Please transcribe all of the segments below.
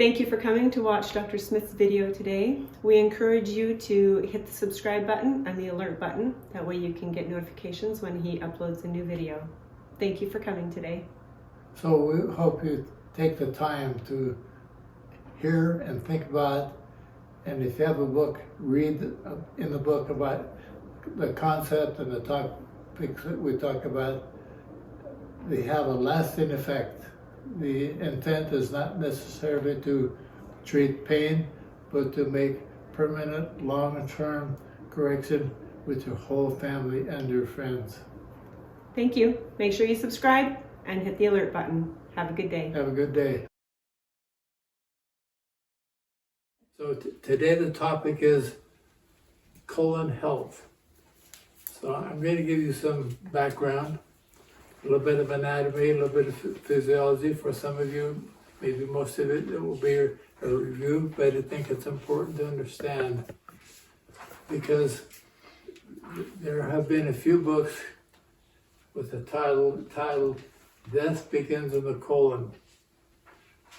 Thank you for coming to watch Dr. Smith's video today. We encourage you to hit the subscribe button and the alert button. That way you can get notifications when he uploads a new video. Thank you for coming today. So we hope you take the time to hear and think about, and if you have a book, read in the book about the concept and the topics that we talk about. They have a lasting effect. The intent is not necessarily to treat pain, but to make permanent, long-term correction with your whole family and your friends. Thank you. Make sure you subscribe and hit the alert button. Have a good day. Have a good day. So today the topic is colon health. So I'm going to give you some background, a little bit of anatomy, a little bit of physiology. For some of you, maybe most of it will be a review, but I think it's important to understand because there have been a few books with the title Death Begins in the Colon.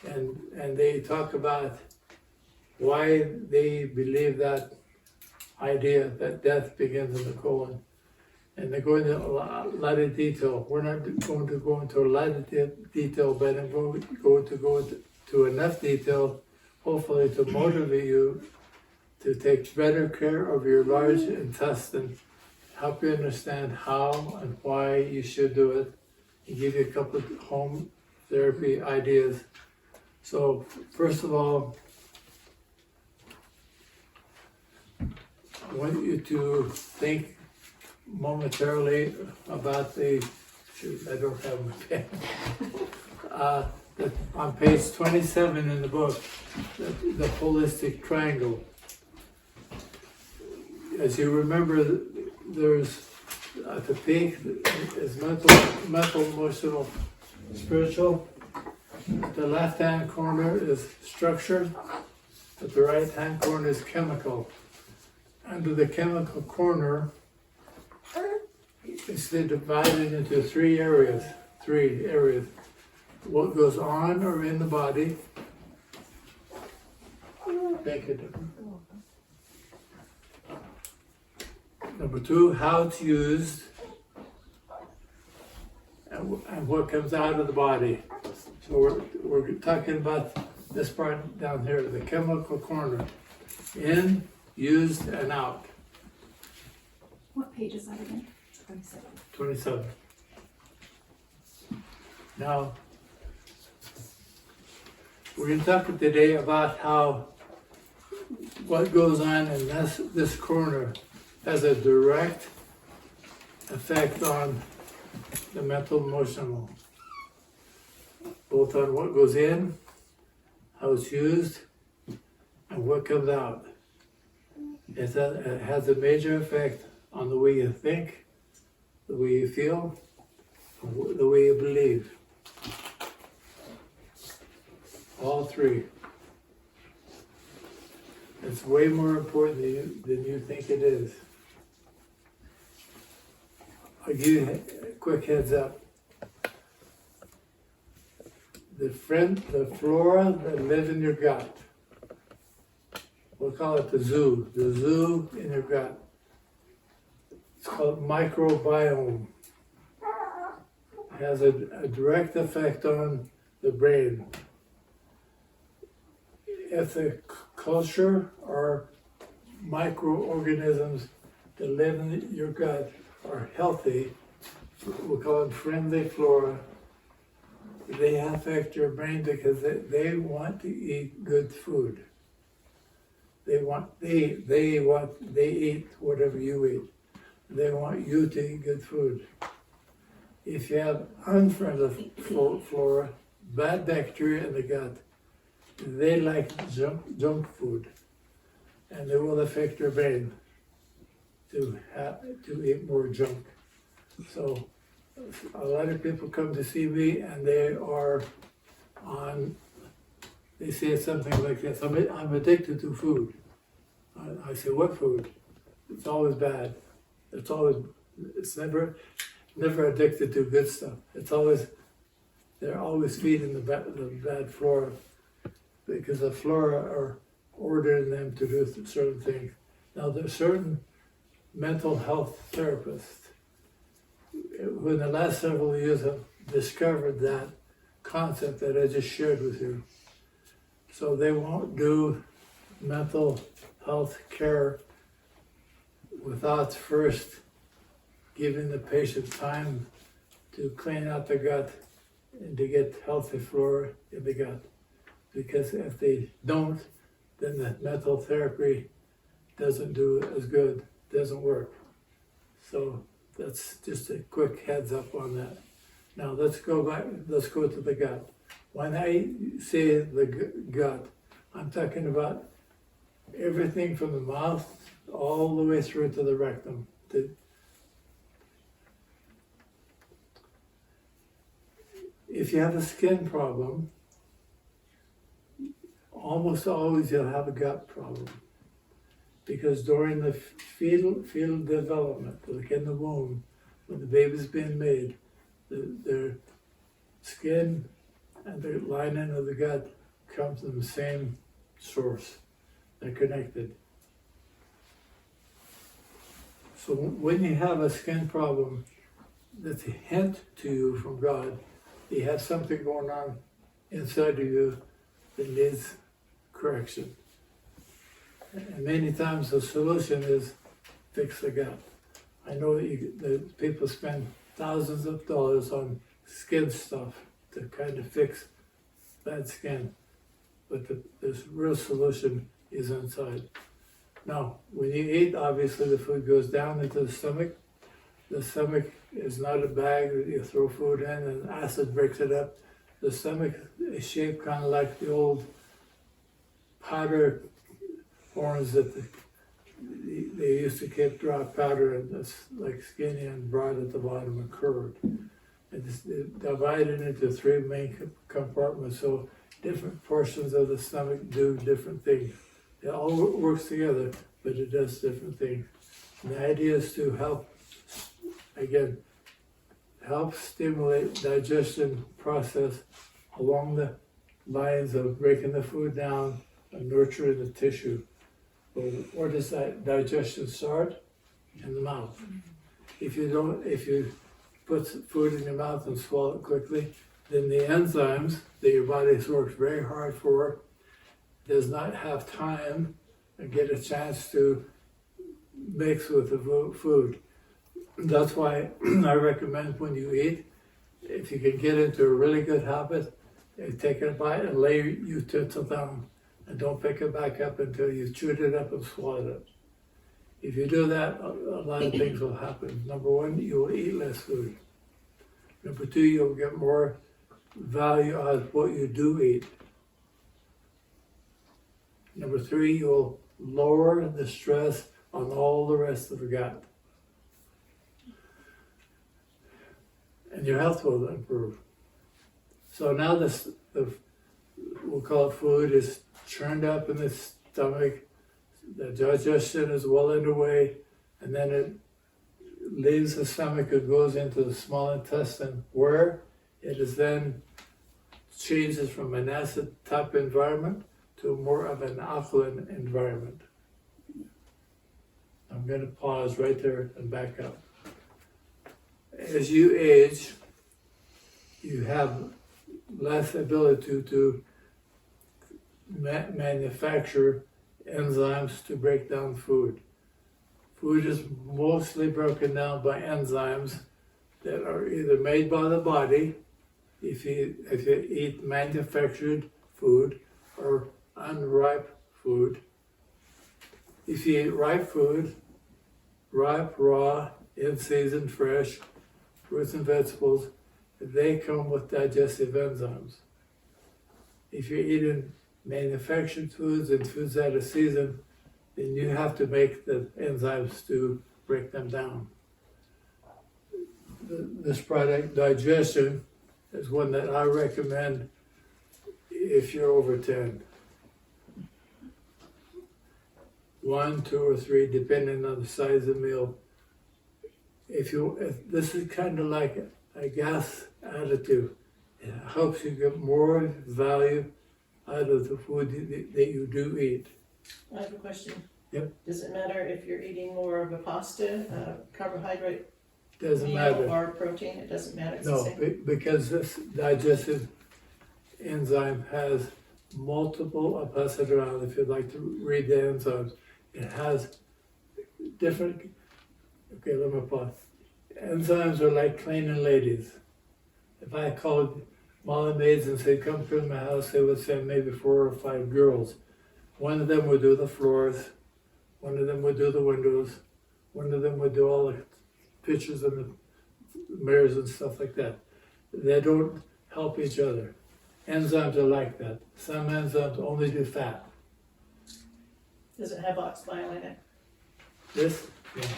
And they talk about why they believe that idea that death begins in the colon. And they go into a lot of detail. We're not going to go into a lot of detail, but I'm going to go into enough detail, hopefully to motivate you to take better care of your large intestine, help you understand how and why you should do it, and give you a couple of home therapy ideas. So first of all, I want you to think momentarily about I don't have my pen. On page 27 in the book, the holistic triangle. As you remember, there's at the peak is mental, emotional, spiritual. The left-hand corner is structure. At the right-hand corner is chemical. Under the chemical corner, it's divided into three areas. What goes on or in the body. Thank you. Number two, how it's used, and what comes out of the body. So we're talking about this part down here, the chemical corner. In, used, and out. What page is that again? 27. 27. Now, we're going to talk today about how what goes on in this corner has a direct effect on the mental, emotional, both on what goes in, how it's used, and what comes out. It has a major effect on the way you think, the way you feel, the way you believe. All three. It's way more important than you think it is. I'll give you a quick heads up. The flora that live in your gut, we'll call it the zoo in your gut. It's called microbiome. It has a direct effect on the brain. If the culture or microorganisms that live in your gut are healthy, we call them friendly flora, they affect your brain because they want to eat good food. They eat whatever you eat. They want you to eat good food. If you have unfriendly flora, bad bacteria in the gut, they like junk food, and they will affect your brain to eat more junk. So a lot of people come to see me and they say something like this: I'm addicted to food. I say, what food? It's always bad. It's never addicted to good stuff. They're always feeding the bad flora. because the flora are ordering them to do certain things. Now, there's certain mental health therapists who in the last several years have discovered that concept that I just shared with you. So they won't do mental health care without first giving the patient time to clean out the gut and to get healthy flora in the gut. Because if they don't, then the mental therapy doesn't do as good, doesn't work. So that's just a quick heads up on that. Now let's go to the gut. When I say the gut, I'm talking about everything from the mouth all the way through to the rectum. If you have a skin problem, almost always you'll have a gut problem. Because during the fetal development, like in the womb, when the baby's being made, their skin and the lining of the gut come from the same source. They're connected. So when you have a skin problem, that's a hint to you from God. You have something going on inside of you that needs correction. And many times the solution is fix the gut. I know that people spend thousands of dollars on skin stuff to kind of fix bad skin, but the real solution is inside. Now, when you eat, obviously the food goes down into the stomach. The stomach is not a bag that you throw food in and acid breaks it up. The stomach is shaped kind of like the old powder horns that they used to keep dry powder, and it's like skinny and broad at the bottom and curved. It's divided into three main compartments, so different portions of the stomach do different things. It all works together, but it does different things. And the idea is to help stimulate digestion process along the lines of breaking the food down and nurturing the tissue. But where does that digestion start? In the mouth. If you put food in your mouth and swallow it quickly, then the enzymes that your body works very hard for does not have time and get a chance to mix with the food. That's why I recommend when you eat, if you can get into a really good habit, take a bite and lay your utensil down and don't pick it back up until you've chewed it up and swallowed it. If you do that, a lot of things will happen. Number one, you will eat less food. Number two, you'll get more value out of what you do eat. Number three, you'll lower the stress on all the rest of the gut. And your health will improve. So now we'll call it food, is churned up in the stomach, the digestion is well underway, and then it leaves the stomach and goes into the small intestine, where it is then changes from an acid type environment to more of an alkaline environment. I'm going to pause right there and back up. As you age, you have less ability to manufacture enzymes to break down food. Food is mostly broken down by enzymes that are either made by the body, if you eat manufactured food, or unripe food. If you eat ripe food, ripe, raw, in season, fresh, fruits and vegetables, they come with digestive enzymes. If you're eating manufactured foods and foods out of season, then you have to make the enzymes to break them down. This product, digestion, is one that I recommend if you're over 10. 1, 2, or 3, depending on the size of the meal. If this is kind of like a gas additive. It helps you get more value out of the food that you do eat. I have a question. Yep. Does it matter if you're eating more of a pasta, carbohydrate Doesn't meal, matter. or protein? It doesn't matter. It's the No, same. because this digestive enzyme has multiple, I'll pass it around if you'd like to read the enzymes. It has different, okay, let me pause. Enzymes are like cleaning ladies. If I called Molly maids and said, come to my house, they would send maybe 4 or 5 girls. One of them would do the floors, one of them would do the windows, one of them would do all the pictures and the mirrors and stuff like that. They don't help each other. Enzymes are like that. Some enzymes only do fat. Does it have ox bile in it? This, yeah.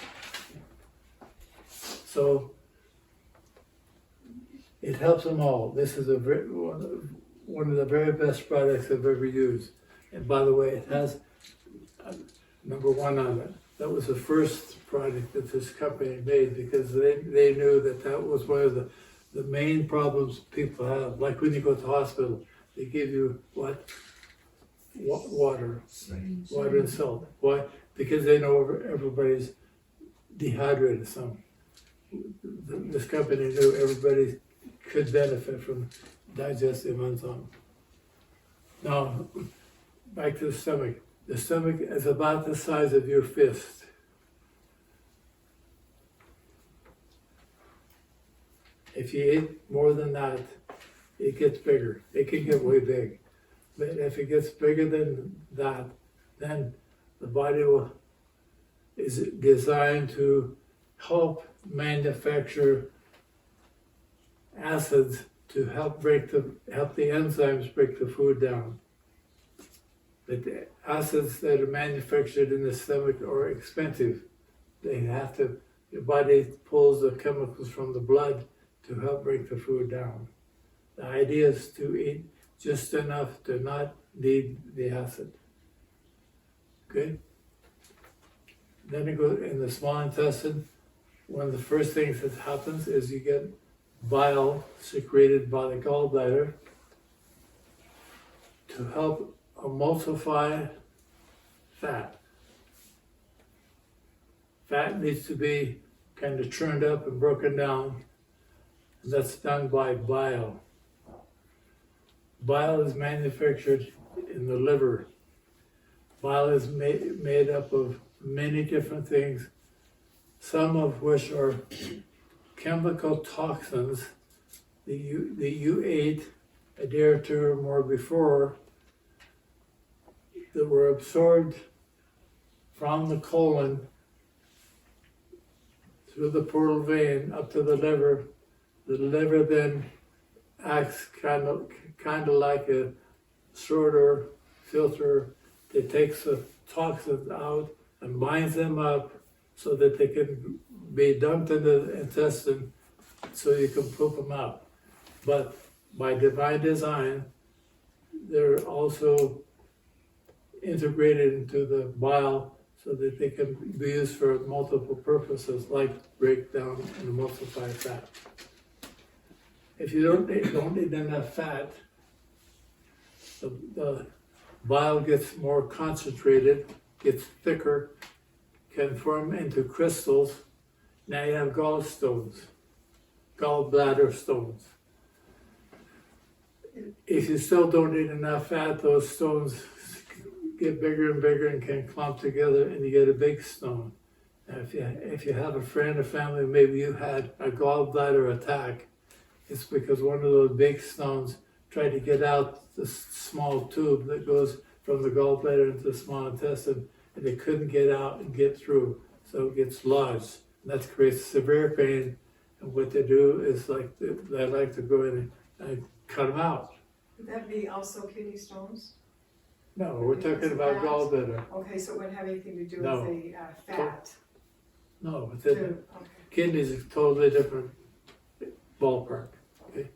So it helps them all. This is one of the very best products I've ever used. And by the way, it has number 1 on it. That was the first product that this company made because they knew that was one of the main problems people have. Like when you go to the hospital, they give you what? Water and salt. Why? Because they know everybody's dehydrated some. This company knew everybody could benefit from digestive enzyme. Now, back to the stomach. The stomach is about the size of your fist. If you eat more than that, it gets bigger. It can get way big. But if it gets bigger than that, then the body is designed to help manufacture acids to help the enzymes break the food down. But the acids that are manufactured in the stomach are expensive. Your body pulls the chemicals from the blood to help break the food down. The idea is to eat just enough to not need the acid. Okay? Then it goes in the small intestine. One of the first things that happens is you get bile secreted by the gallbladder to help emulsify fat. Fat needs to be kind of churned up and broken down. And that's done by bile. Bile is manufactured in the liver. Bile is made up of many different things, some of which are chemical toxins that you ate a day or 2 or more before that were absorbed from the colon through the portal vein up to the liver. The liver then acts kind of like a sorter, filter that takes the toxins out and binds them up so that they can be dumped into the intestine so you can poop them out. But by divine design, they're also integrated into the bile so that they can be used for multiple purposes like break down and emulsify fat. If you don't eat enough fat, the bile gets more concentrated, gets thicker, can form into crystals. Now you have gallstones, gallbladder stones. If you still don't eat enough fat, those stones get bigger and bigger and can clump together and you get a big stone. Now if you have a friend or family, maybe you had a gallbladder attack, it's because one of those big stones tried to get out the small tube that goes from the gallbladder into the small intestine, and it couldn't get out and get through, so it gets lodged. And that creates severe pain, and what they do is they like to go in and cut them out. Would that be also kidney stones? No, we're talking about gallbladder. Okay, so it wouldn't have anything to do No. with the fat? No, but too. the Okay. kidneys is a totally different ballpark. Okay?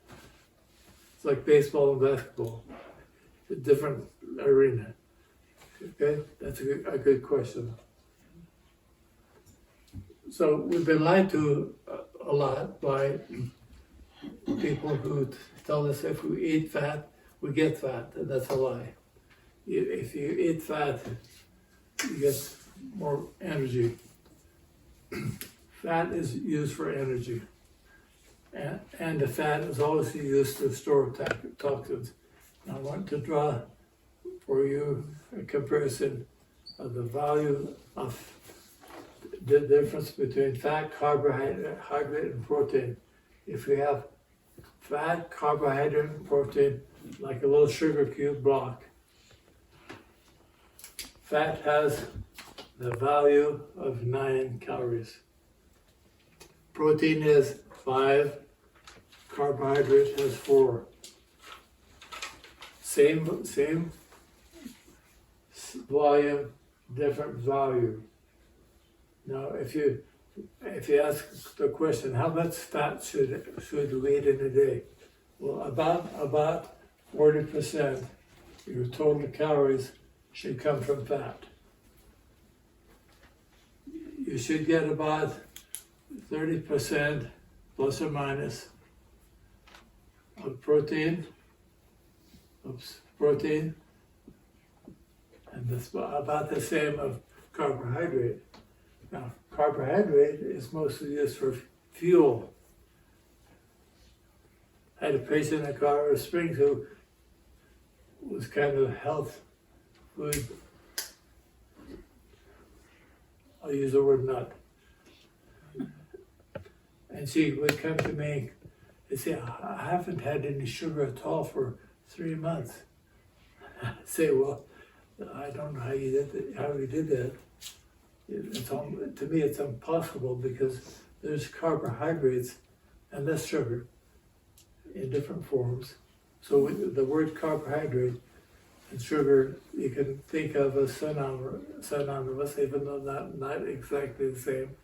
It's like baseball and basketball. It's a different arena. Okay, that's a good question. So we've been lied to a lot by people who tell us if we eat fat, we get fat. That's a lie. If you eat fat, you get more energy. Fat is used for energy. And the fat is also used to store toxins. Now, I want to draw for you a comparison of the value of the difference between fat, carbohydrate, and protein. If we have fat, carbohydrate, and protein, like a little sugar cube block, fat has the value of 9 calories. Protein is 5, carbohydrate has 4. Same volume, different value. Now, if you ask the question, how much fat should we eat in a day? Well, about 40% of your total calories should come from fat. You should get about 30% plus or minus of protein, and that's about the same of carbohydrate. Now, carbohydrate is mostly used for fuel. I had a patient in Colorado Springs who was kind of health food. I'll use the word nut. And she would come to me and say, I haven't had any sugar at all for 3 months. I say, well, I don't know how you did that. To me, it's impossible because there's carbohydrates and that's sugar in different forms. So with the word carbohydrate and sugar, you can think of as synonymous, even though not exactly the same.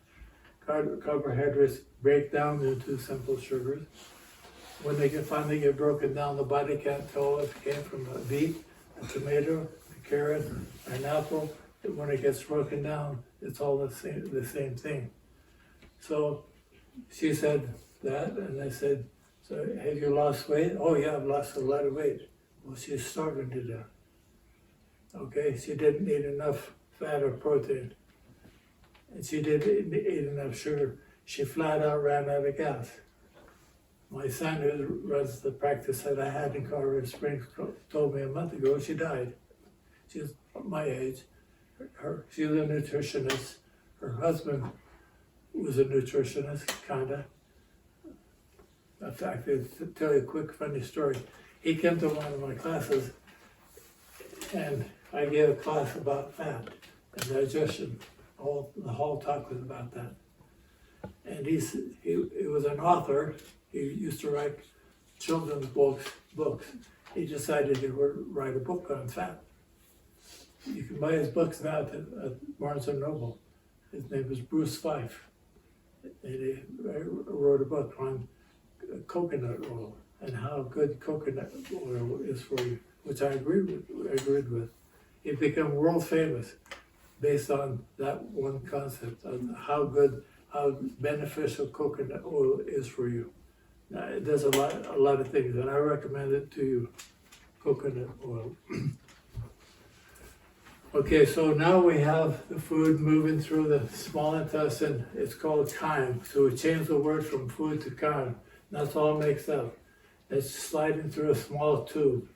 Carbohydrates break down into simple sugars. When they finally get broken down, the body can't tell if it came from a beet, a tomato, a carrot, an apple. When it gets broken down, it's all the same thing. So she said that, and I said, so have you lost weight? Oh yeah, I've lost a lot of weight. Well, she's starving to death. Okay, she didn't eat enough fat or protein. And she didn't eat enough sugar. She flat out ran out of gas. My son, who runs the practice that I had in Colorado Springs, told me a month ago she died. She's my age. She was a nutritionist. Her husband was a nutritionist, kinda. In fact, to tell you a quick funny story. He came to one of my classes, and I gave a class about fat and digestion. The whole talk was about that. And he was an author. He used to write children's books. He decided he would write a book on fat. You can buy his books now at Barnes & Noble. His name is Bruce Fife. And he wrote a book on coconut oil and how good coconut oil is for you, which I agreed with. He became world famous based on that one concept of how beneficial coconut oil is for you. Now, it does a lot of things, and I recommend it to you, coconut oil. Okay, so now we have the food moving through the small intestine. It's called chyme. So we changed the word from food to chyme. That's all mixed up. It's sliding through a small tube.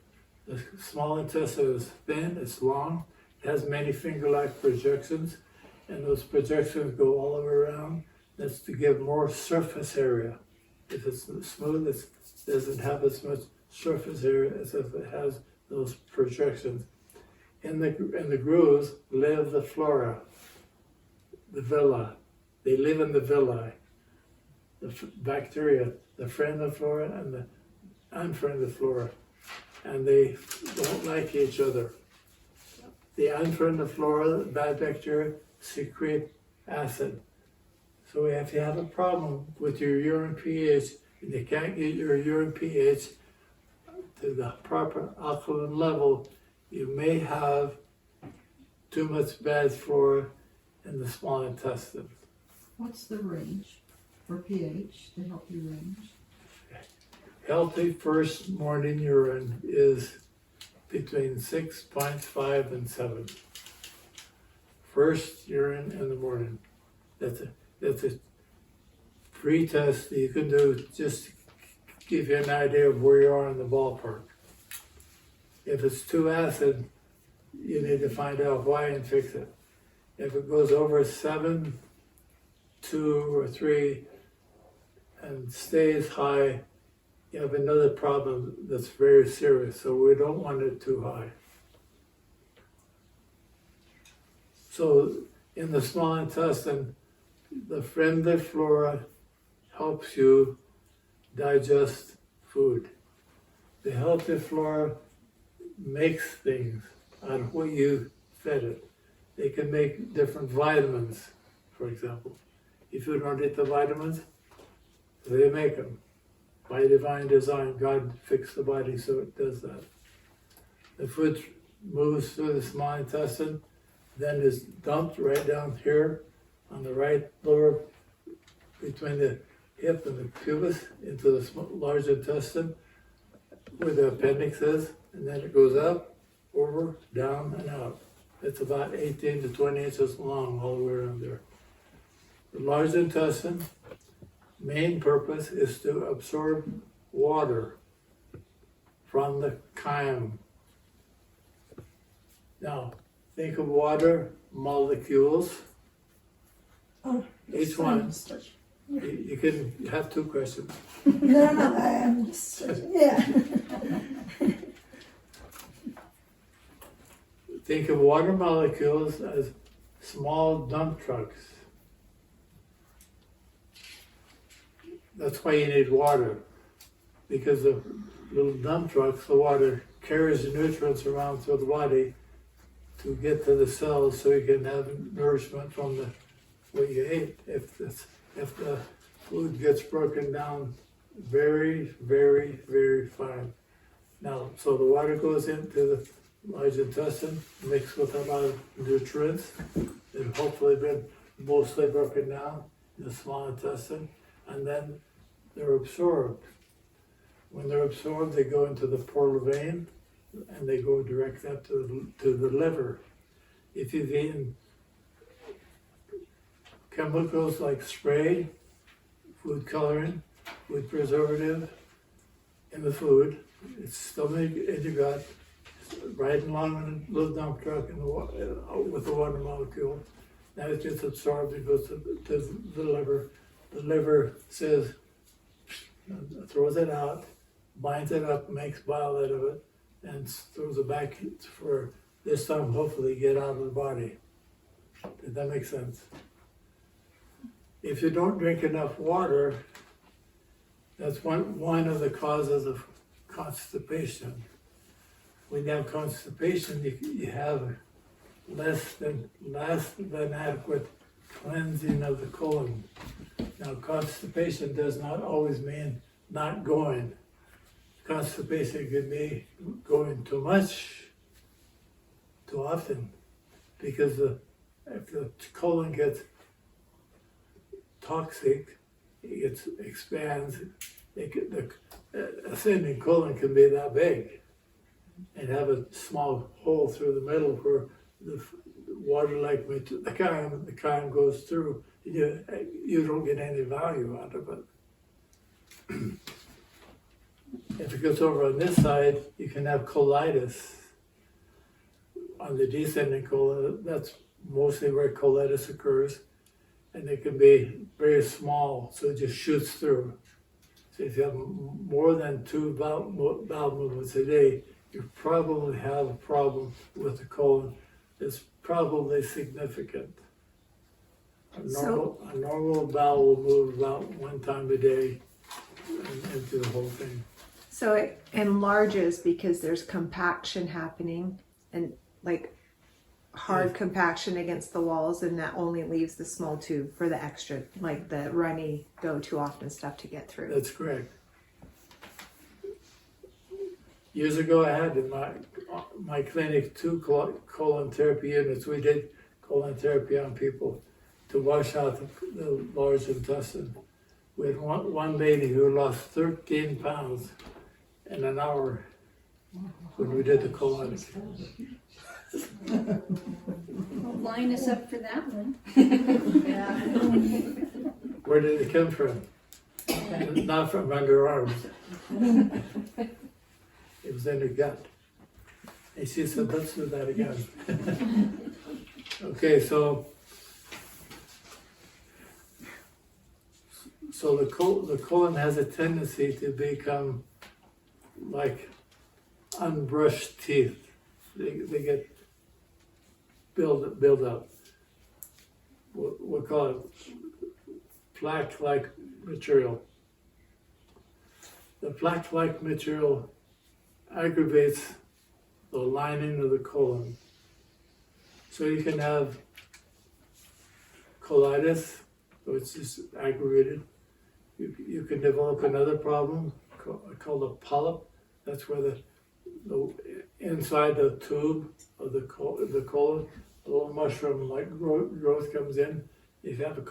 The small intestine is thin, it's long, it has many finger-like projections, and those projections go all the way around. That's to give more surface area. If it's smooth, it doesn't have as much surface area as if it has those projections. In the grooves live the flora, the villi. They live in the villi. The bacteria, the friendly flora and the unfriendly flora. And they don't like each other. The unfriendly flora, the bad bacteria, secrete acid. So if you have a problem with your urine pH and you can't get your urine pH to the proper alkaline level, you may have too much bad flora in the small intestine. What's the range for pH, the healthy range? healthy first morning urine is between 6.5 and 7. First urine in the morning. That's a free test that you can do just to give you an idea of where you are in the ballpark. If it's too acid, you need to find out why and fix it. If it goes over 7, 2, or 3 and stays high, you have another problem that's very serious, so we don't want it too high. So in the small intestine, the friendly flora helps you digest food. The healthy flora makes things out of what you fed it. They can make different vitamins, for example. If you don't eat the vitamins, they make them. By divine design, God fixed the body so it does that. The food moves through the small intestine, then is dumped right down here on the right lower, between the hip and the pubis, into the large intestine, where the appendix is, and then it goes up, over, down, and out. It's about 18 to 20 inches long all the way around there. The large intestine, main purpose is to absorb water from the chyme. Now, think of water molecules. Each one, you can have 2 questions. No, I'm just, yeah. Think of water molecules as small dump trucks. That's why you need water, because the little dump trucks, the water carries the nutrients around through the body to get to the cells so you can have nourishment from what you ate. If the food gets broken down very, very, very fine. Now, so the water goes into the large intestine, mixed with a lot of nutrients that hopefully been mostly broken down in the small intestine, and then they're absorbed. When they're absorbed, they go into the portal vein, and they go direct up to the liver. If you've eaten chemicals like spray, food coloring, food preservative in the food, it's still in your gut, riding along in a little dump truck with the water molecule. Now it gets absorbed, it goes to the liver. The liver says, throws it out, binds it up, makes bile out of it, and throws it back for this time, hopefully, get out of the body. Did that make sense? If you don't drink enough water, that's one of the causes of constipation. When you have constipation, you have less than adequate cleansing of the colon. Now, constipation does not always mean not going. Constipation could be going too much, too often, because if the colon gets toxic, it expands. The ascending colon can be that big and have a small hole through the middle where the water, like the chyme goes through. You don't get any value out of it. If it goes over on this side, you can have colitis. On the descending colon, that's mostly where colitis occurs, and it can be very small, so it just shoots through. So if you have more than 2 bowel movements a day, you probably have a problem with the colon. It's probably significant. A normal bowel will move about 1 time a day and do the whole thing. So it enlarges because there's compaction happening, and like hard compaction against the walls, and that only leaves the small tube for the extra, like the runny, go too often stuff to get through. That's correct. Years ago, I had in my clinic 2 colon therapy units. We did colon therapy on people to wash out the large intestine. We had one lady who lost 13 pounds in an hour when we did the colonic. Well, line us up for that one. Yeah. Where did it come from? Not from underarms. It was in her gut. And she said, let's do that again. Okay, so the colon has a tendency to become like unbrushed teeth. They get build up. We'll call it plaque-like material. The plaque-like material aggravates the lining of the colon. So you can have colitis, which is aggravated. You can develop another problem called a polyp. That's where the inside the tube of the colon, a little mushroom-like growth comes in. If you have a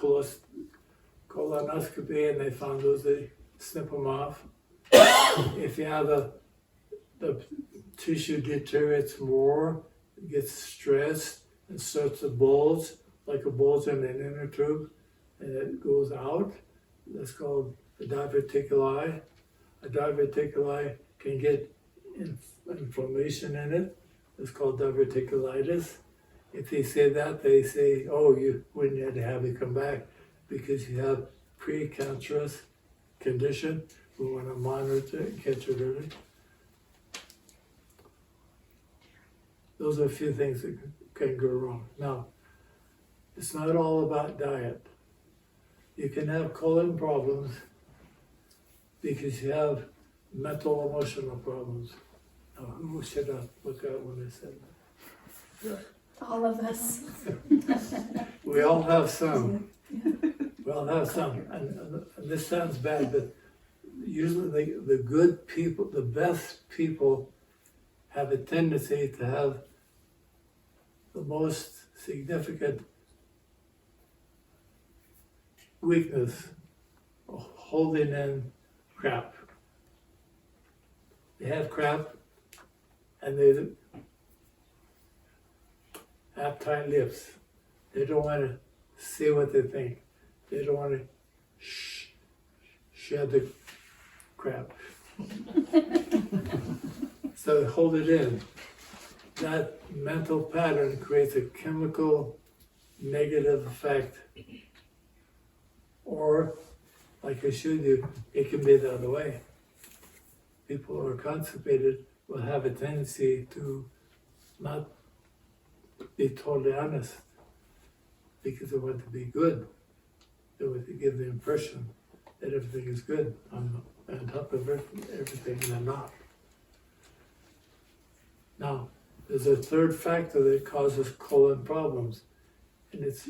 colonoscopy and they found those, they snip them off. If you have the tissue deteriorates more, it gets stressed and starts to bulge, like a bulge in an inner tube, and it goes out. That's called a diverticuli. A diverticuli can get inflammation in it. It's called diverticulitis. If they say that, they say, oh, we need to have you come back because you have precancerous condition. We want to monitor it and catch it early. Those are a few things that can go wrong. Now, it's not all about diet. You can have colon problems because you have mental emotional problems. Now, who should I look at when I said that? All of us. We all have some. We all have some. And this sounds bad, but usually the good people, the best people, have a tendency to have the most significant weakness of holding in crap. They have crap and they have tight lips. They don't want to say what they think. They don't want to shed the crap. So they hold it in. That mental pattern creates a chemical negative effect. Or, like I showed you, it can be the other way. People who are constipated will have a tendency to not be totally honest because they want to be good. They want to give the impression that everything is good on top of everything, and they're not. Now, there's a third factor that causes colon problems, and it's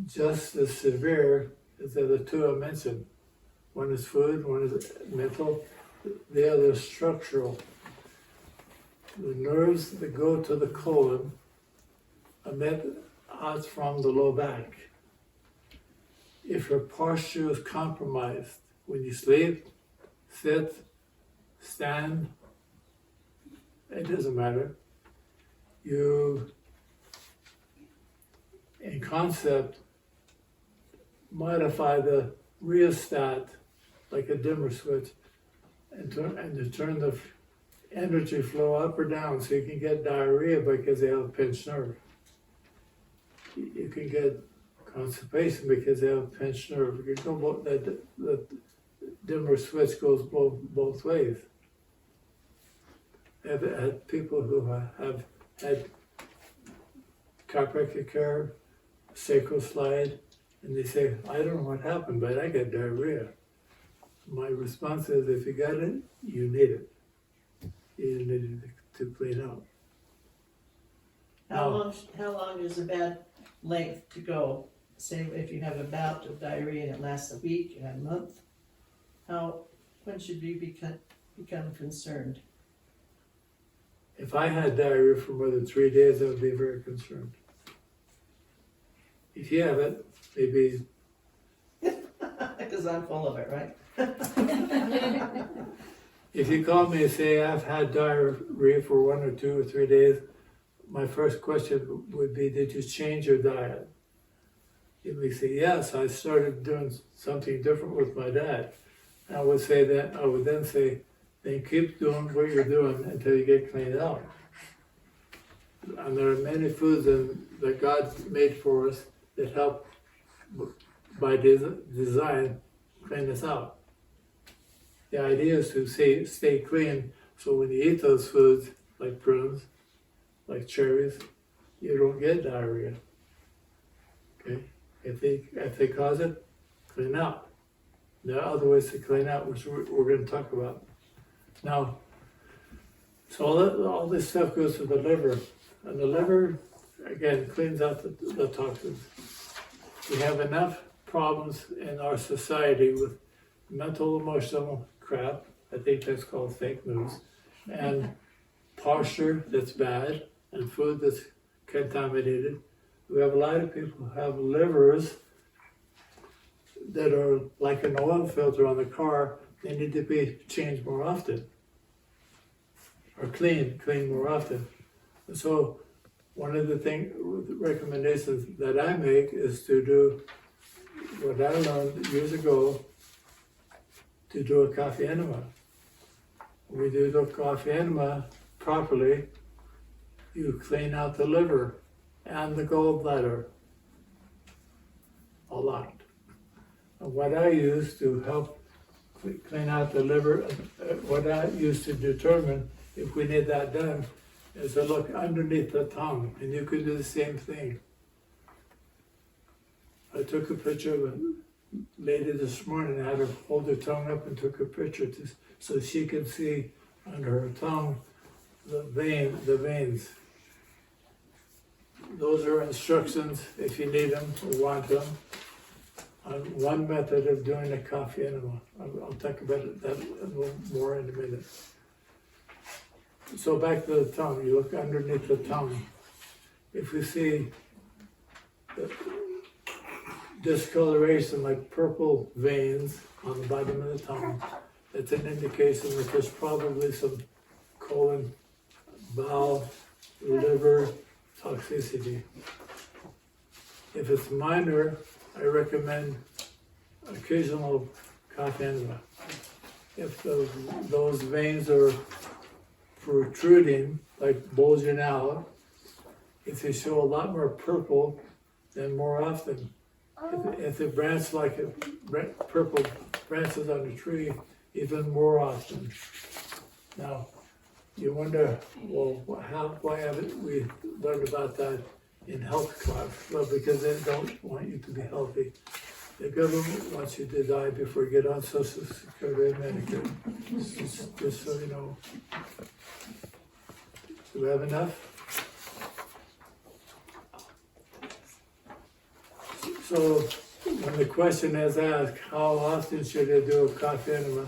just as severe as the other two I mentioned. One is food, one is mental, the other is structural. The nerves that go to the colon emit out from the low back. If your posture is compromised when you sleep, sit, stand, it doesn't matter. You, in concept, modify the rheostat like a dimmer switch and to turn the energy flow up or down so you can get diarrhea because they have a pinched nerve. You can get constipation because they have a pinched nerve. You can go the dimmer switch goes both ways. I've had people who have had chiropractic care, sacral slide, and they say, I don't know what happened, but I got diarrhea. My response is, if you got it, you need it. You need it to clean out. How long is a bad length to go? Say if you have a bout of diarrhea and it lasts a week, a month, when should you become concerned? If I had diarrhea for more than 3 days, I would be very concerned. If you have it, maybe Because I'm full of it, right? If you call me and say I've had diarrhea for 1 or 2 or 3 days, my first question would be, did you change your diet? You may say, yes, I started doing something different with my diet. I would then say, then keep doing what you're doing until you get cleaned out. And there are many foods that God made for us that help by design clean us out. The idea is to stay clean, so when you eat those foods, like prunes, like cherries, you don't get diarrhea. Okay? If they cause it, clean out. There are other ways to clean out, which we're going to talk about. Now, so all this stuff goes to the liver, and the liver, again, cleans out the toxins. We have enough problems in our society with mental, emotional crap, I think that's called fake news, and posture that's bad, and food that's contaminated. We have a lot of people who have livers that are like an oil filter on the car. They need to be changed more often, or cleaned more often. And so one of the recommendations that I make is to do what I learned years ago, to do a coffee enema. When we do the coffee enema properly, you clean out the liver and the gallbladder a lot. And what I use to help clean out the liver, what I use to determine if we need that done, is to look underneath the tongue, and you could do the same thing. I took a picture of a lady this morning, I had her hold her tongue up and took a picture so she could see under her tongue the veins. Those are instructions if you need them or want them on one method of doing a coffee enema. I'll talk about that a little more in a minute. So back to the tongue, you look underneath the tongue. If you see discoloration like purple veins on the bottom of the tongue, it's an indication that there's probably some colon, bowel, liver toxicity. If it's minor, I recommend occasional coffee enema. If those veins are protruding, like bulging out, if they show a lot more purple, then more often. If the branch like purple branches on a tree, even more often. Now, you wonder, well, why haven't we learned about that in health class? Well, because they don't want you to be healthy. The government wants you to die before you get on Social Security and Medicare. Just so you know. Do we have enough? So when the question is asked, how often should I do a coffee enema?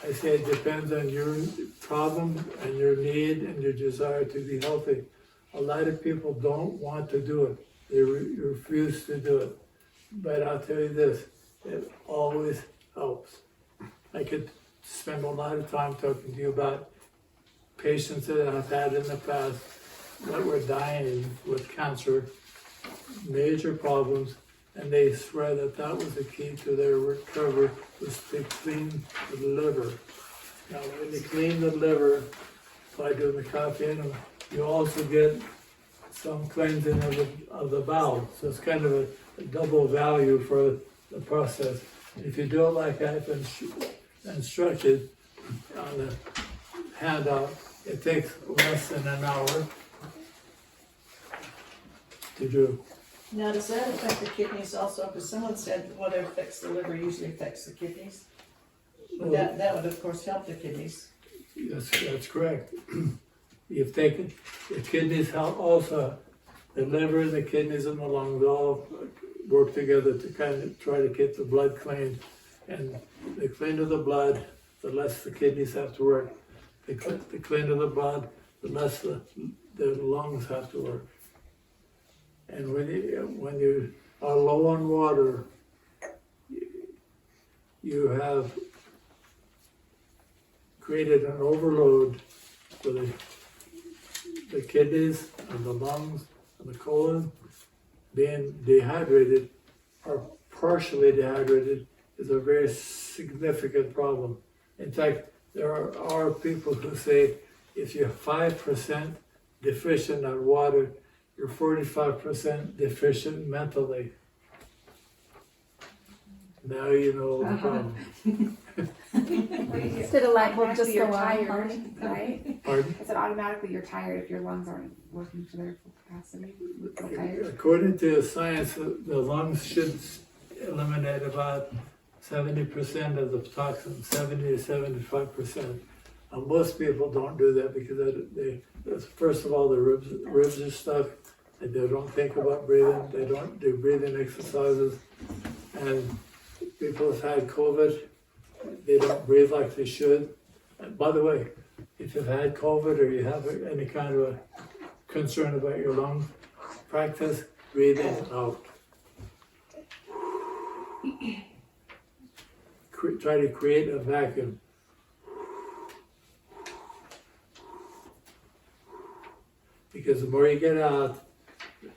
I say it depends on your problem and your need and your desire to be healthy. A lot of people don't want to do it. They refuse to do it. But I'll tell you this, it always helps. I could spend a lot of time talking to you about patients that I've had in the past that were dying with cancer, major problems, and they swear that was the key to their recovery, was to clean the liver. Now, when you clean the liver by doing the coffee enema, you also get some cleansing of the bowel. So it's kind of a double value for the process. If you do it like I've instructed on the handout, it takes less than an hour to do. Now, does that affect the kidneys also? Because someone said whatever affects the liver usually affects the kidneys. But that would, of course, help the kidneys. That's correct. You've taken the kidneys help also. The liver, the kidneys, and the lungs all work together to kind of try to get the blood cleaned. And the cleaner the blood, the less the kidneys have to work. The cleaner the blood, the less the lungs have to work. And when you are low on water, you have created an overload for the kidneys and the lungs and the colon. Being dehydrated or partially dehydrated is a very significant problem. In fact, there are people who say if you're 5% deficient on water, you're 45% deficient mentally. Now you know the problem. Instead of like, we'll just you're go on, tired, right? Pardon? Is it automatically you're tired if your lungs aren't working to their full capacity? You feel tired? According to science, the lungs should eliminate about 70% of the toxin, 70 to 75%. Most people don't do that because first of all, the ribs are stuck, and they don't think about breathing. They don't do breathing exercises, and people have had COVID. They don't breathe like they should. And by the way, if you've had COVID or you have any kind of a concern about your lungs, practice breathing out. Try to create a vacuum. Because the more you get out,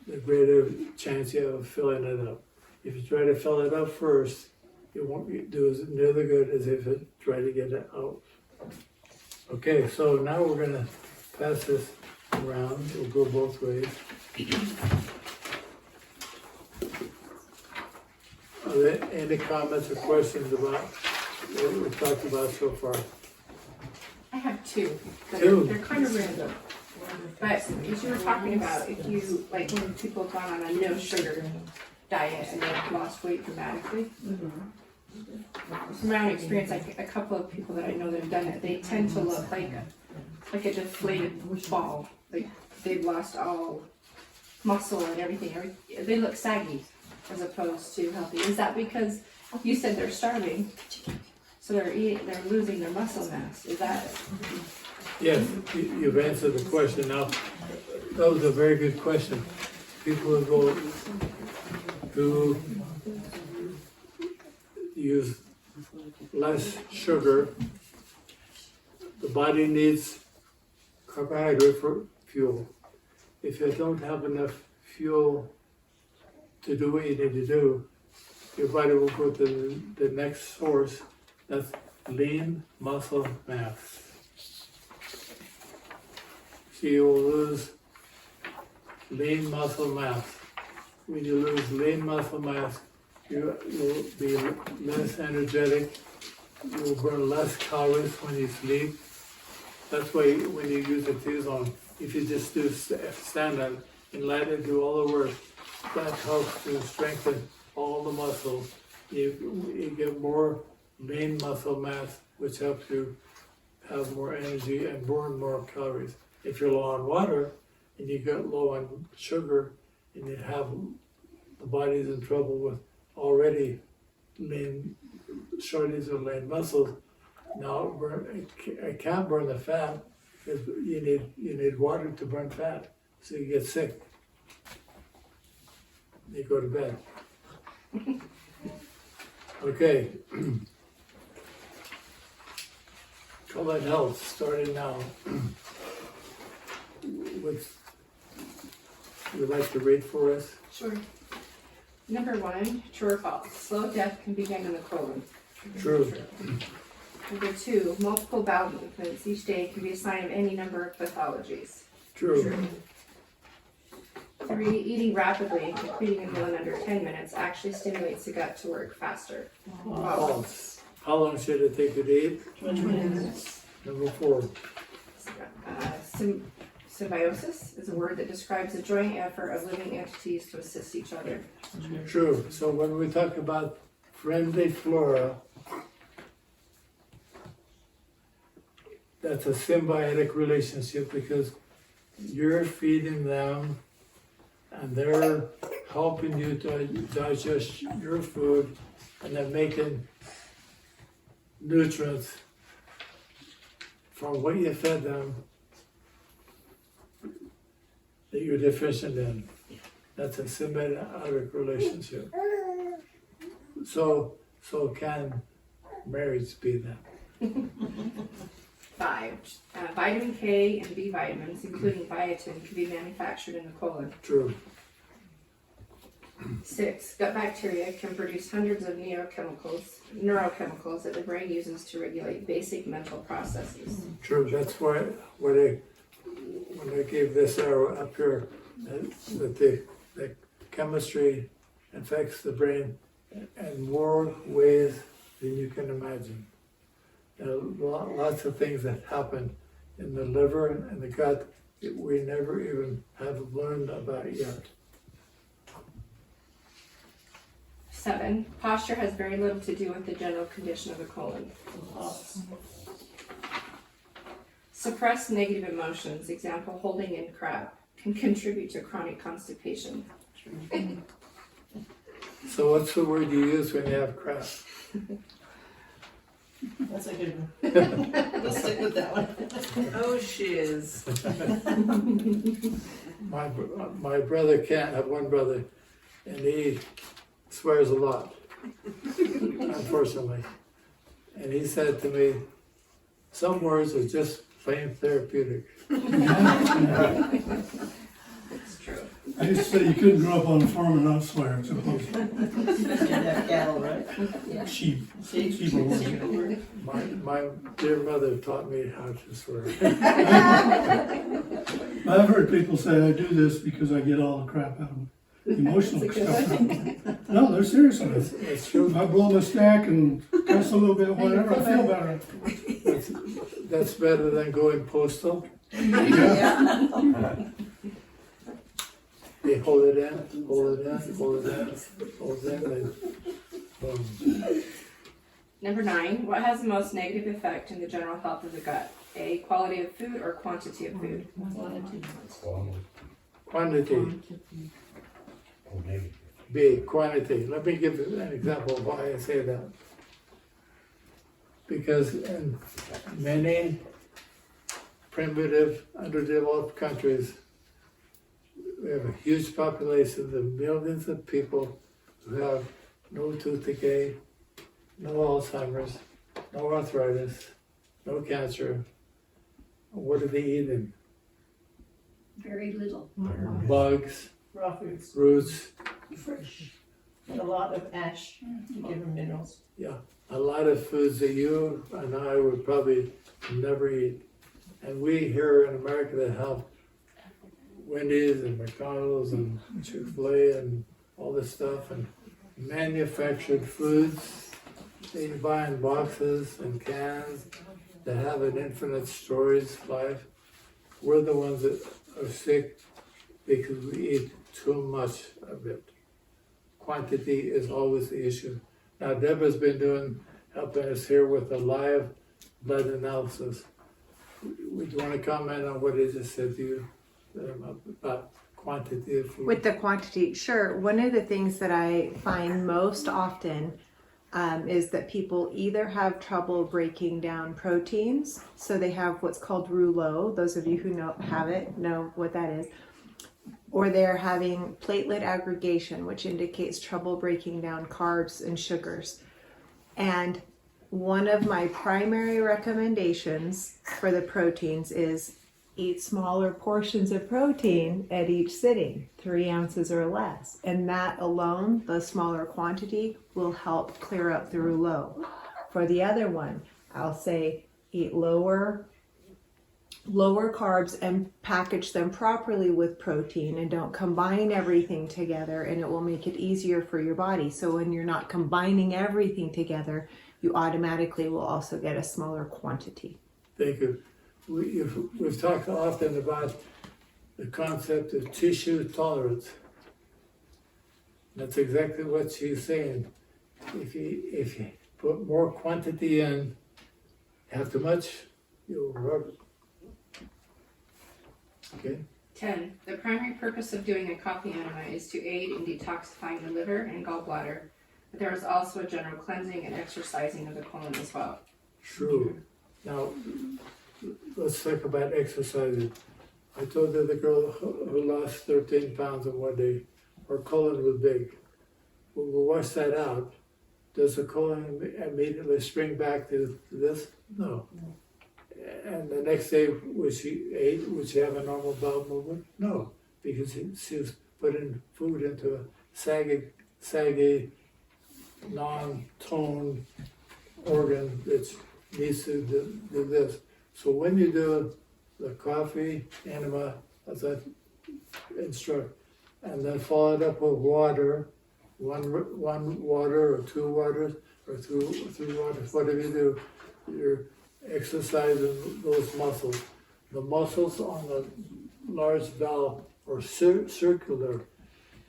the greater chance you have of filling it up. If you try to fill it up first, it won't do as nearly good as if you try to get it out. Okay, so now we're going to pass this around. We'll go both ways. Are there any comments or questions about what we've talked about so far? I have two. Two. They're kind of random. But as you were talking about, if you, like when people have gone on a no sugar diet and they've lost weight dramatically, from my own experience, like a couple of people that I know that have done it, they tend to look like a deflated ball. Like they've lost all muscle and everything. They look saggy as opposed to healthy. Is that because you said they're starving, so they're losing their muscle mass? Is that? Yes, you've answered the question. Now, that was a very good question. People who use less sugar, the body needs carbohydrate for fuel. If you don't have enough fuel to do what you need to do, your body will go to the next source, that's lean muscle mass. So you will lose lean muscle mass. When you lose lean muscle mass, you will be less energetic, you will burn less calories when you sleep. That's why when you use a T-zone, if you just do stand up and let it do all the work, that helps to strengthen all the muscles. You get more lean muscle mass, which helps you have more energy and burn more calories. If you're low on water and you get low on sugar and you have the body's in trouble with already lean shortage of lean muscles, now it can't burn the fat because you need water to burn fat, so you get sick. You go to bed. Okay. Colon health starting now. Would you like to read for us? Sure. Number 1, true or false? Slow death can begin in the colon. True. Number 2, multiple bowel movements each day can be a sign of any number of pathologies. True. 3, eating rapidly, completing a meal in under 10 minutes, actually stimulates the gut to work faster. False. How long should it take you to eat? 20 minutes. Number 4. Symbiosis is a word that describes the joint effort of living entities to assist each other. True. So when we talk about friendly flora, that's a symbiotic relationship because you're feeding them and they're helping you to digest your food and they're making nutrients from what you fed them that you're deficient in. That's a symbiotic relationship. So can marriage be that. 5. Vitamin K and B vitamins, including biotin, can be manufactured in the colon. True. 6. Gut bacteria can produce hundreds of neurochemicals that the brain uses to regulate basic mental processes. True. That's why when I gave this arrow up here, that the chemistry affects the brain in more ways than you can imagine. There are lots of things that happen in the liver and the gut that we never even have learned about yet. 7. Posture has very little to do with the general condition of the colon. Suppressed negative emotions, example, holding in crap, can contribute to chronic constipation. So what's the word you use when you have crap? That's a good one. Let's stick with that one. Oh, shiz. My brother can't have one brother, and he swears a lot, unfortunately. And he said to me, some words are just plain therapeutic. It's true. I used to say you couldn't grow up on a farm and not swear, supposedly. Especially to have cattle, right? Sheep. Sheep. Sheep are working. My dear mother taught me how to swear. I've heard people say I do this because I get all the crap out of them. Emotional stuff out of them. No, they're serious on it. It's true. If I blow my stack and cuss a little bit, whatever, I feel better. That's better than going postal. Yeah. They hold it in, hold it in, hold it in, hold it in, then boom. Number 9. What has the most negative effect in the general health of the gut? A. Quality of food or quantity of food? Quantity. B, quantity. Let me give you an example of why I say that. Because in many primitive, underdeveloped countries, we have a huge population of millions of people who have no tooth decay, no Alzheimer's, no arthritis, no cancer. What are they eating? Very little. Bugs, Raw foods, roots, fresh. And a lot of ash to give them minerals. a lot of foods that you and I would probably never eat. And we here in America that have Wendy's and McDonald's and Chick-fil-A and all this stuff and manufactured foods that you buy in boxes and cans that have an infinite storage life. We're the ones that are sick because we eat too much of it. Quantity is always the issue. Now Deborah's been helping us here with a live blood analysis. Would you want to comment on what I just said to you about quantity of food? With the quantity, sure. One of the things that I find most often is that people either have trouble breaking down proteins, so they have what's called rouleau. Those of you who have it know what that is. Or they're having platelet aggregation, which indicates trouble breaking down carbs and sugars. And one of my primary recommendations for the proteins is eat smaller portions of protein at each sitting, 3 ounces or less. And that alone, the smaller quantity, will help clear up the rouleau. For the other one, I'll say eat lower carbs and package them properly with protein, and don't combine everything together, and it will make it easier for your body. So when you're not combining everything together, you automatically will also get a smaller quantity. Thank you. We've talked often about the concept of tissue tolerance. That's exactly what she's saying. If you put more quantity in, have too much, you'll rub it. Okay. 10. The primary purpose of doing a coffee enema is to aid in detoxifying the liver and gallbladder, but there is also a general cleansing and exercising of the colon as well. True. Now, let's talk about exercising. I told the girl who lost 13 pounds in one day, her colon was big. We'll wash that out, does the colon immediately spring back to this? No. And the next day, would she have a normal bowel movement? No, because she was putting food into a saggy, non-toned organ that needs to do this. So when you do the coffee enema, as I instruct, and then follow it up with water, one water or two waters or three waters, whatever you do, you're exercising those muscles. The muscles on the large bowel are circular.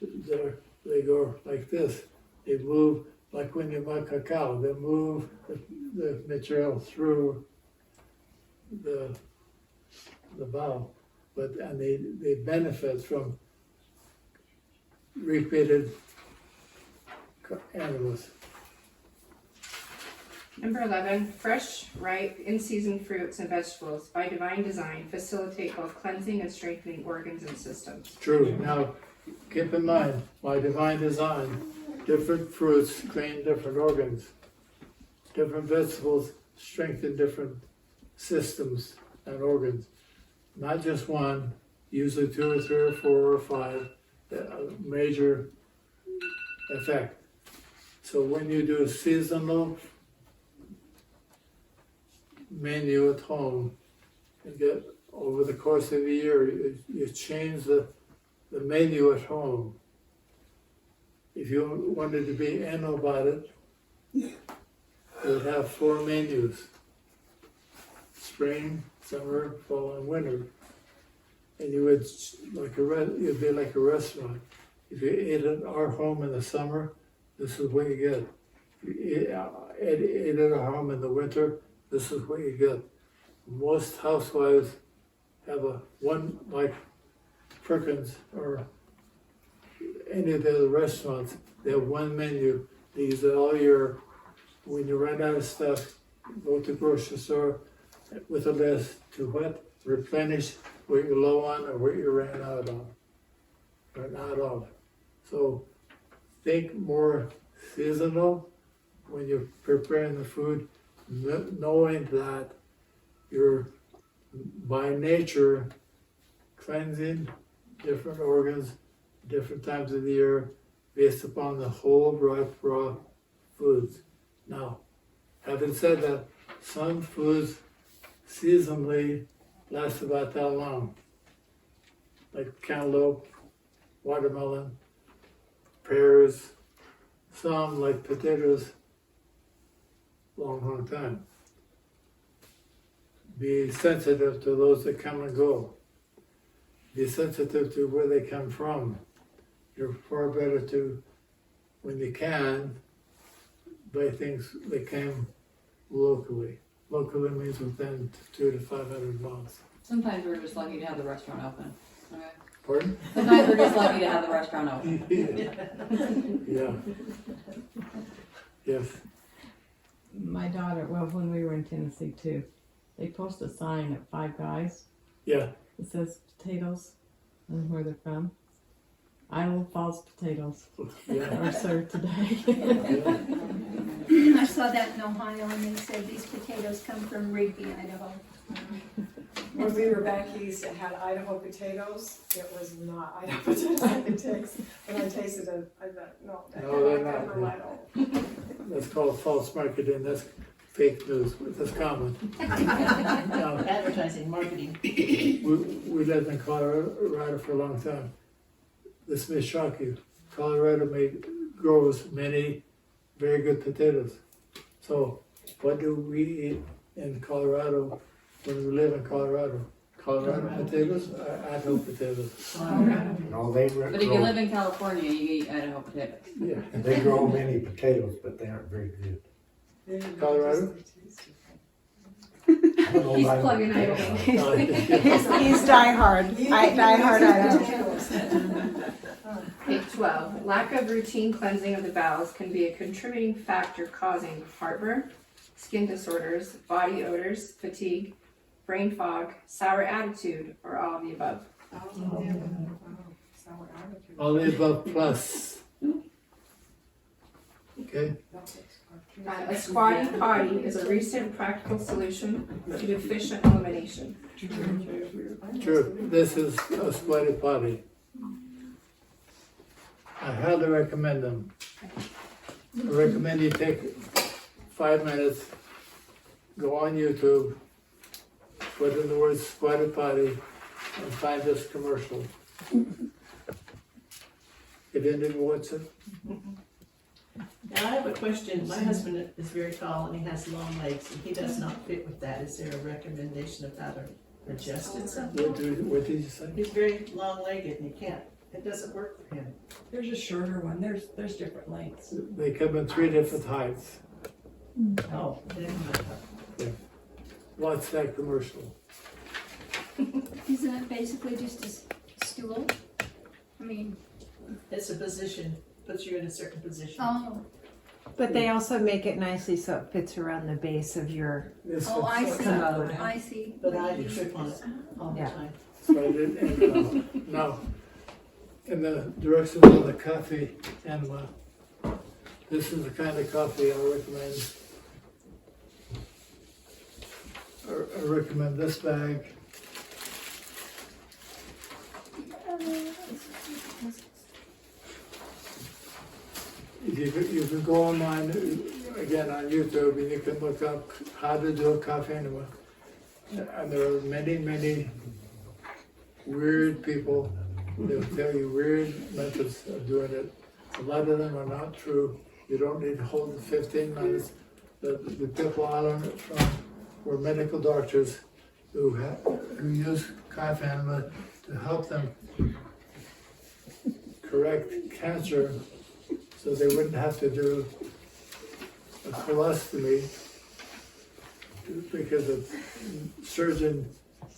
They go like this. They move like when you make cacao. They move the material through the bowel, and they benefit from repeated animals. Number 11, fresh, ripe, in-season fruits and vegetables by divine design facilitate both cleansing and strengthening organs and systems. True. Now, keep in mind, by divine design, different fruits clean different organs. Different vegetables strengthen different systems and organs. Not just one, usually 2 or 3 or 4 or 5, a major effect. So when you do a seasonal menu at home, and get over the course of a year, you change the menu at home. If you wanted to be anal about it, you would have 4 menus: spring, summer, fall, and winter. And you would you'd be like a restaurant. If you ate at our home in the summer, this is what you get. If you ate at our home in the winter, this is what you get. Most housewives have one, like Perkins or any of the other restaurants, they have one menu. They use it all year. When you run out of stuff, go to the grocery store with a list to what? Replenish what you're low on or what you ran out of. So think more seasonal when you're preparing the food, knowing that you're by nature cleansing different organs, different times of the year, based upon the whole raw foods. Now, having said that, some foods seasonally last about that long, like cantaloupe, watermelon, pears, some like potatoes, long time. Be sensitive to those that come and go. Be sensitive to where they come from. You're far better to, when you can, buy things that came locally. Locally means within 200 to 500 miles. Sometimes we're just lucky to have the restaurant open. Okay. Pardon? Sometimes we're just lucky to have the restaurant open. Yeah. Yes. My daughter, well, when we were in Tennessee too, they post a sign at Five Guys. Yeah. It says potatoes and where they're from. Iowa Falls potatoes Yeah. are served today. I saw that in Ohio and they said these potatoes come from Rigby, Idaho. When we were back east, it had Idaho potatoes. It was not Idaho potatoes I could taste. When I tasted it, I thought, no, they're that not. never mind. That's called false marketing. That's fake news. That's common. Now, Advertising, marketing. we lived in Colorado for a long time. This may shock you. Colorado grows many very good potatoes. So what do we eat in Colorado when we live in Colorado? Colorado potatoes or Idaho potatoes? No, they But if you live in California, you eat Idaho potatoes. Yeah. they grow many potatoes, but they aren't very good. Colorado? I don't know He's about- plugging Idaho. He's diehard. Diehard Idaho. Page 12. Lack of routine cleansing of the bowels can be a contributing factor causing heartburn, skin disorders, body odors, fatigue, brain fog, sour attitude, or all of the above. All the above plus. Okay? A squatty potty is a recent practical solution to deficient elimination. True, this is a sweaty potty. I highly recommend them. I recommend you take 5 minutes, go on YouTube, put in the word sweaty potty, and find this commercial. You didn't even watch it? Now I have a question. My husband is very tall and he has long legs and he does not fit with that. Is there a recommendation of how to adjust it somehow? What did you say? He's very long legged and he can't, it doesn't work for him. There's a shorter one, there's different lengths. They come in 3 different heights. Oh, then, Watch that commercial. Isn't it basically just a stool? I mean, it's a position, puts you in a certain position. oh, But they also make it nicely so it fits around the base of your. This oh, I is- see, Commode. I see. But I trip on it all the Yeah. time. Right in, now, in the directions of the coffee enema, this is the kind of coffee I recommend. I recommend this bag. You can go online, again on YouTube, and you can look up how to do a coffee enema. And there are many, many weird people that tell you weird methods of doing it. A lot of them are not true. You don't need to hold it 15 minutes. The people I learned it from were medical doctors who use coffee enema to help them correct cancer so they wouldn't have to do a colostomy because the surgeon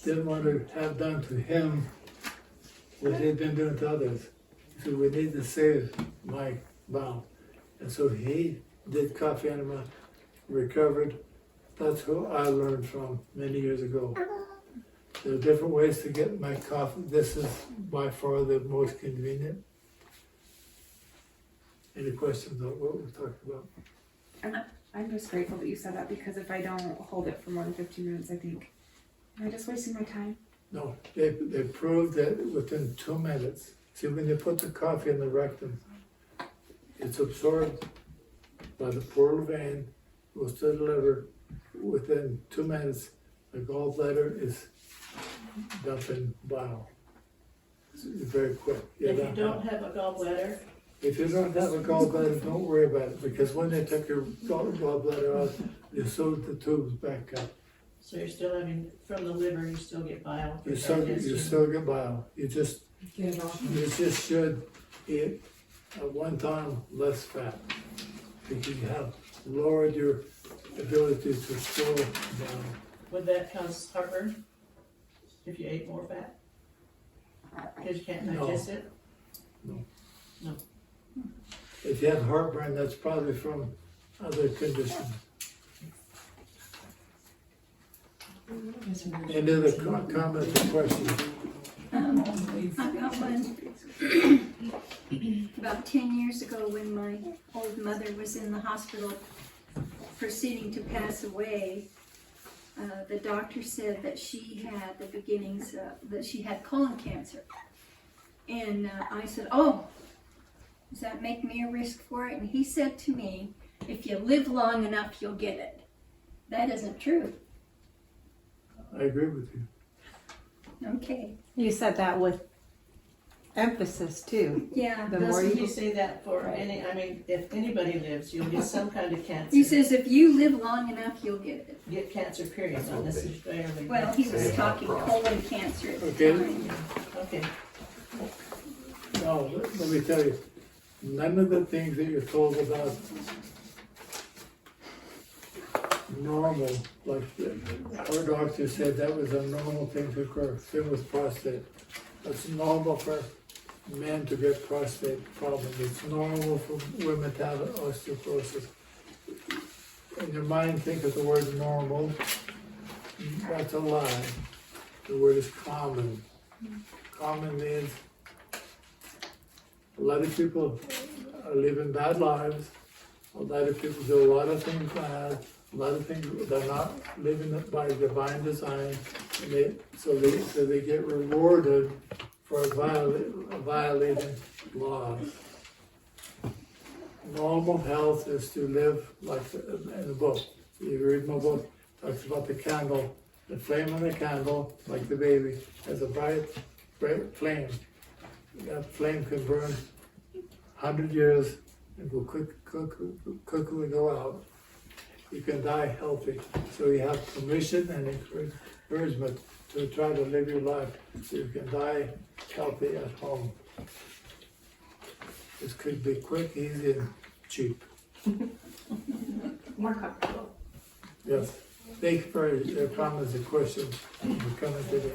didn't want to have done to him what he'd been doing to others. He said, we need to save my bowel. And so he did coffee enema, recovered. That's who I learned from many years ago. There are different ways to get my coffee. This is by far the most convenient. Any questions on what we're talking about? I'm just grateful that you said that because if I don't hold it for more than 15 minutes, I think, am I just wasting my time? No, they proved that within 2 minutes. See, when you put the coffee in the rectum, it's absorbed by the portal vein, goes to the liver. Within 2 minutes, the gallbladder is dumping bile. It's very quick. If you don't have a gallbladder, If you don't have a gallbladder, don't worry about it, because when they took your gallbladder out, they sewed the tubes back up. so you're still having, from the liver, you still get bile. for You digestion. still get bile. You just Get it off. should eat at one time less fat, because you have lowered your ability to store bile. Would that cause heartburn if you ate more fat? Because you can't No. digest it? If you have heartburn, that's probably from other conditions. Any other comments or questions? I've got one. About 10 years ago, when my old mother was in the hospital proceeding to pass away, the doctor said that she had the beginnings, that she had colon cancer. And I said, oh, does that make me a risk for it? And he said to me, if you live long enough, you'll get it. That isn't true. I agree with you. Okay. You said that with emphasis too. Yeah. The more Doesn't he you. say that for Right. any, I mean, if anybody lives, you'll get some kind of cancer. He says if you live long enough, you'll get it. Get cancer, period, not necessarily. Well, he was talking colon cancer at the Okay. time. Okay, No, let me tell you, none of the things that you're told about normal, like our doctor said that was a normal thing to occur, same with prostate. It's normal for men to get prostate problems. It's normal for women to have osteoporosis. In your mind, think of the word normal. That's a lie. The word is common. Common means a lot of people are living bad lives, A lot of people do a lot of things bad, a lot of things, they're not living it by divine design, and so they get rewarded for violating laws. Normal health is to live like in the book. You read my book, talks about the candle, the flame on the candle, like the baby, has a bright flame. That flame can burn 100 years and will quickly go out. You can die healthy. So you have permission and encouragement to try to live your life so you can die healthy at home. This could be quick, easy, and cheap. More comfortable. Yes. Thank you for your comments and questions for coming today.